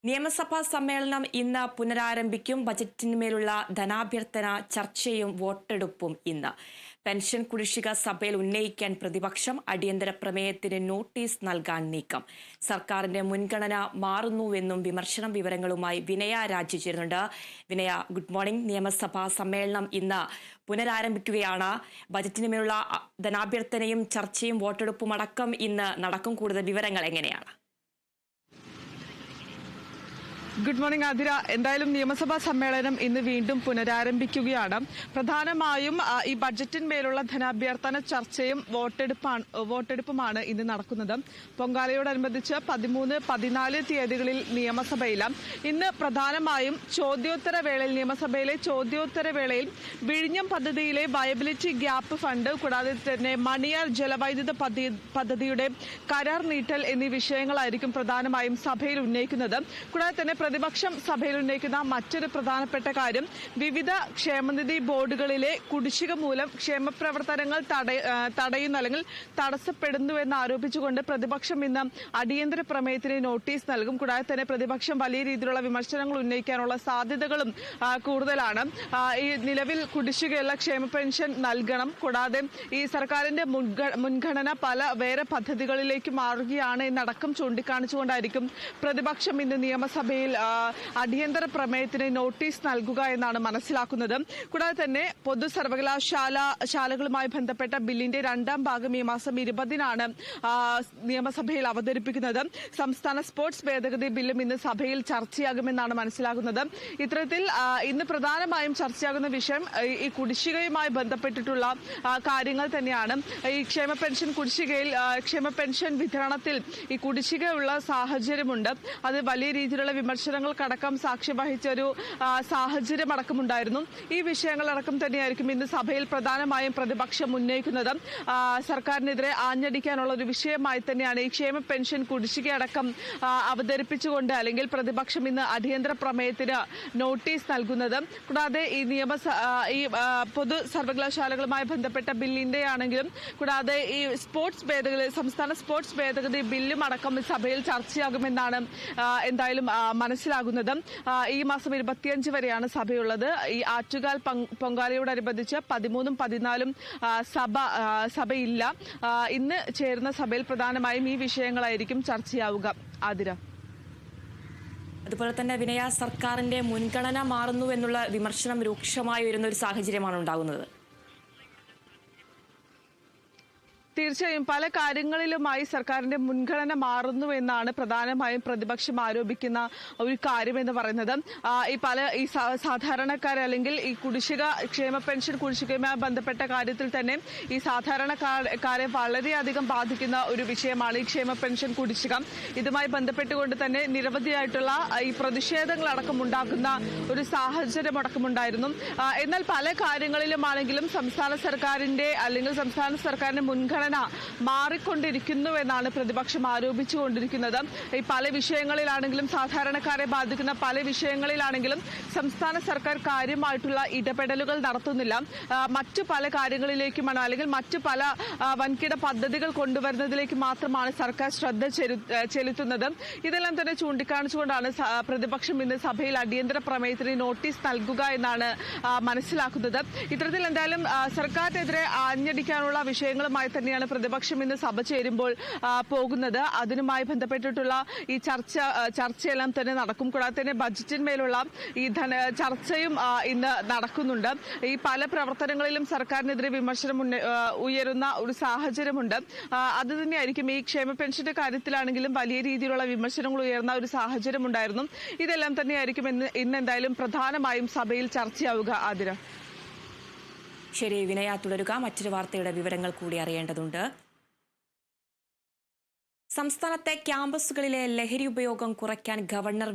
നിയമസഭാ സമ്മേളനം ഇന്ന് പുനരാരംഭിക്കും. ബജറ്റിന്മേലുള്ള ധനാഭ്യർത്ഥന ചർച്ചയും വോട്ടെടുപ്പും ഇന്ന്. പെൻഷൻ കുടിശ്ശിക സഭയിൽ ഉന്നയിക്കാൻ പ്രതിപക്ഷം. അടിയന്തര പ്രമേയത്തിന് നോട്ടീസ് നൽകാൻ നീക്കം. സർക്കാരിന്റെ മുൻഗണന മാറുന്നുവെന്നും വിമർശനം. വിവരങ്ങളുമായി വിനയ രാജു ചേരുന്നുണ്ട്. വിനയ, ഗുഡ് മോർണിംഗ്. നിയമസഭാ സമ്മേളനം ഇന്ന് പുനരാരംഭിക്കുകയാണ്. ബജറ്റിന്മേലുള്ള ധനാഭ്യർത്ഥനയും ചർച്ചയും വോട്ടെടുപ്പും അടക്കം ഇന്ന് നടക്കും. കൂടുതൽ വിവരങ്ങൾ എങ്ങനെയാണ്? Good morning Athira. എന്തായാലും നിയമസഭാ സമ്മേളനം ഇന്ന് വീണ്ടും പുനരാരംഭിക്കുകയാണ്. പ്രധാനമായും ഈ ബഡ്ജറ്റിന്മേലുള്ള ധനാഭ്യർത്ഥന ചർച്ചയും വോട്ടെടുപ്പുമാണ് ഇന്ന് നടക്കുന്നത്. പൊങ്കാലയോടനുബന്ധിച്ച് 13, 14 തീയതികളിൽ നിയമസഭയിൽ ഇന്ന് പ്രധാനമായും നിയമസഭയിലെ ചോദ്യോത്തരവേളയിൽ വിഴിഞ്ഞം പദ്ധതിയിലെ വയബിലിറ്റി ഗ്യാപ്പ് ഫണ്ട്, കൂടാതെ തന്നെ മണിയാർ ജലവൈദ്യുത പദ്ധതിയുടെ കരാർ നീട്ടൽ എന്നീ വിഷയങ്ങളായിരിക്കും പ്രധാനമായും സഭയിൽ ഉന്നയിക്കുന്നത്. കൂടാതെ തന്നെ പ്രതിപക്ഷം സഭയിൽ ഉന്നയിക്കുന്ന മറ്റൊരു പ്രധാനപ്പെട്ട കാര്യം, വിവിധ ക്ഷേമനിധി ബോർഡുകളിലെ കുടിശ്ശിക മൂലം ക്ഷേമപ്രവർത്തനങ്ങൾ തടയുന്നു അല്ലെങ്കിൽ തടസ്സപ്പെടുന്നു എന്ന് ആരോപിച്ചുകൊണ്ട് പ്രതിപക്ഷം ഇന്ന് അടിയന്തര പ്രമേയത്തിന് നോട്ടീസ് നൽകും. കൂടാതെ തന്നെ പ്രതിപക്ഷം വലിയ രീതിയിലുള്ള വിമർശനങ്ങൾ ഉന്നയിക്കാനുള്ള സാധ്യതകളും കൂടുതലാണ്. ഈ നിലവിൽ കുടിശ്ശികയുള്ള ക്ഷേമ പെൻഷൻ നൽകണം, കൂടാതെ ഈ സർക്കാരിന്റെ മുൻഗണന വേറെ പദ്ധതികളിലേക്ക് മാറുകയാണ് എന്നടക്കം ചൂണ്ടിക്കാണിച്ചുകൊണ്ടായിരിക്കും പ്രതിപക്ഷം ഇന്ന് നിയമസഭയിൽ അടിയന്തര നോട്ടീസ് നൽകുക എന്നാണ് മനസ്സിലാക്കുന്നത്. കൂടാതെ തന്നെ പൊതു സർവകലാശാലകളുമായി ബന്ധപ്പെട്ട ബില്ലിന്റെ രണ്ടാം ഭാഗം ഈ മാസം 20-നാണ് നിയമസഭയിൽ അവതരിപ്പിക്കുന്നത്. സംസ്ഥാന സ്പോർട്സ് ഭേദഗതി ബില്ലും ഇന്ന് സഭയിൽ ചർച്ചയാകുമെന്നാണ് മനസ്സിലാക്കുന്നത്. ഇത്തരത്തിൽ ഇന്ന് പ്രധാനമായും ചർച്ചയാകുന്ന വിഷയം ഈ കുടിശ്ശികയുമായി ബന്ധപ്പെട്ടിട്ടുള്ള കാര്യങ്ങൾ തന്നെയാണ്. ഈ ക്ഷേമ പെൻഷൻ വിതരണത്തിൽ ഈ കുടിശ്ശികയുള്ള സാഹചര്യമുണ്ട്. അത് വലിയ രീതിയിലുള്ള വിമർശനങ്ങൾക്കടക്കം സാക്ഷ്യം വഹിച്ച ഒരു സാഹചര്യം അടക്കമുണ്ടായിരുന്നു. ഈ വിഷയങ്ങളടക്കം തന്നെയായിരിക്കും ഇന്ന് സഭയിൽ പ്രധാനമായും പ്രതിപക്ഷം ഉന്നയിക്കുന്നത്. സർക്കാരിനെതിരെ ആഞ്ഞടിക്കാനുള്ള ഒരു വിഷയമായി തന്നെയാണ് ഈ ക്ഷേമ പെൻഷൻ കുടിശ്ശികയടക്കം അവതരിപ്പിച്ചുകൊണ്ട് അല്ലെങ്കിൽ പ്രതിപക്ഷം ഇന്ന് അടിയന്തര പ്രമേയത്തിന് നോട്ടീസ് നൽകുന്നത്. കൂടാതെ ഈ പൊതു സർവകലാശാലകളുമായി ബന്ധപ്പെട്ട ബില്ലിന്റെ ആണെങ്കിലും, കൂടാതെ ഈ സംസ്ഥാന സ്പോർട്സ് ഭേദഗതി ബില്ലും അടക്കം സഭയിൽ ചർച്ചയാകുമെന്നാണ് എന്തായാലും മനസ്സിലാകുന്നത്. ഈ മാസം 25 വരെയാണ് സഭയുള്ളത്. ഈ ആറ്റുകാൽ പൊങ്കാലയോടനുബന്ധിച്ച് 13ഉം 14ഉം സഭയില്ല. ഇന്ന് ചേരുന്ന സഭയിൽ പ്രധാനമായും ഈ വിഷയങ്ങളായിരിക്കും ചർച്ചയാവുക. ആതിര. അതുപോലെ തന്നെ വിനയ, സർക്കാരിന്റെ മുൻഗണന മാറുന്നു എന്നുള്ള വിമർശനം രൂക്ഷമായി വരുന്ന ഒരു സാഹചര്യമാണ് ഉണ്ടാകുന്നത്. തീർച്ചയായും പല കാര്യങ്ങളിലുമായി സർക്കാരിന്റെ മുൻഗണന മാറുന്നു എന്നാണ് പ്രധാനമായും പ്രതിപക്ഷം ആരോപിക്കുന്ന ഒരു കാര്യമെന്ന് പറയുന്നത്. ഈ സാധാരണക്കാരെ അല്ലെങ്കിൽ ഈ ക്ഷേമ പെൻഷൻ കുടിശ്ശികയുമായി ബന്ധപ്പെട്ട കാര്യത്തിൽ തന്നെ ഈ സാധാരണക്കാരെ വളരെയധികം ബാധിക്കുന്ന ഒരു വിഷയമാണ് ഈ ക്ഷേമ പെൻഷൻ കുടിശ്ശിക. ഇതുമായി ബന്ധപ്പെട്ടുകൊണ്ട് തന്നെ നിരവധിയായിട്ടുള്ള ഈ പ്രതിഷേധങ്ങളടക്കം ഉണ്ടാക്കുന്ന ഒരു സാഹചര്യം അടക്കമുണ്ടായിരുന്നു. എന്നാൽ പല കാര്യങ്ങളിലുമാണെങ്കിലും സംസ്ഥാന സർക്കാരിന്റെ മുൻഗണന മാറിക്കൊണ്ടിരിക്കുന്നു എന്നാണ് പ്രതിപക്ഷം ആരോപിച്ചുകൊണ്ടിരിക്കുന്നത്. ഈ പല വിഷയങ്ങളിലാണെങ്കിലും, സാധാരണക്കാരെ ബാധിക്കുന്ന പല വിഷയങ്ങളിലാണെങ്കിലും സംസ്ഥാന സർക്കാർ കാര്യമായിട്ടുള്ള ഇടപെടലുകൾ നടത്തുന്നില്ല. മറ്റു പല കാര്യങ്ങളിലേക്കുമാണ് അല്ലെങ്കിൽ മറ്റു പല വൻകിട പദ്ധതികൾ കൊണ്ടുവരുന്നതിലേക്ക് മാത്രമാണ് സർക്കാർ ശ്രദ്ധ ചെലുത്തുന്നത്. ഇതെല്ലാം തന്നെ ചൂണ്ടിക്കാണിച്ചുകൊണ്ടാണ് പ്രതിപക്ഷം ഇന്ന് സഭയിൽ അടിയന്തര പ്രമേയത്തിന് നോട്ടീസ് നൽകുക എന്നാണ് മനസ്സിലാക്കുന്നത്. ഇത്തരത്തിൽ എന്തായാലും സർക്കാരിനെതിരെ ആഞ്ഞടിക്കാനുള്ള വിഷയങ്ങളുമായി തന്നെയാണ് പ്രതിപക്ഷം ഇന്ന് സഭ ചേരുമ്പോൾ പോകുന്നത്. അതിനുമായി ബന്ധപ്പെട്ടിട്ടുള്ള ഈ ചർച്ചയെല്ലാം തന്നെ നടക്കും. കൂടാതെ തന്നെ ബജറ്റിന്മേലുള്ള ഈ ചർച്ചയും ഇന്ന് നടക്കുന്നുണ്ട്. ഈ പല പ്രവർത്തനങ്ങളിലും സർക്കാരിനെതിരെ വിമർശനം ഉയരുന്ന ഒരു സാഹചര്യമുണ്ട്. അത് തന്നെയായിരിക്കും ഈ ക്ഷേമ പെൻഷന്റെ കാര്യത്തിലാണെങ്കിലും വലിയ രീതിയിലുള്ള വിമർശനങ്ങൾ ഉയർന്ന ഒരു സാഹചര്യം ഉണ്ടായിരുന്നു. ഇതെല്ലാം തന്നെയായിരിക്കും ഇന്ന് എന്തായാലും പ്രധാനമായും സഭയിൽ ചർച്ചയാവുക. ആതിര. ശരി വിനയ, തുടരുക. മറ്റൊരു വാർത്തയുടെ വിവരങ്ങൾ കൂടി അറിയേണ്ടതുണ്ട്. സംസ്ഥാനത്തെ ക്യാമ്പസുകളിലെ ലഹരി ഉപയോഗം കുറയ്ക്കാൻ ഗവർണർ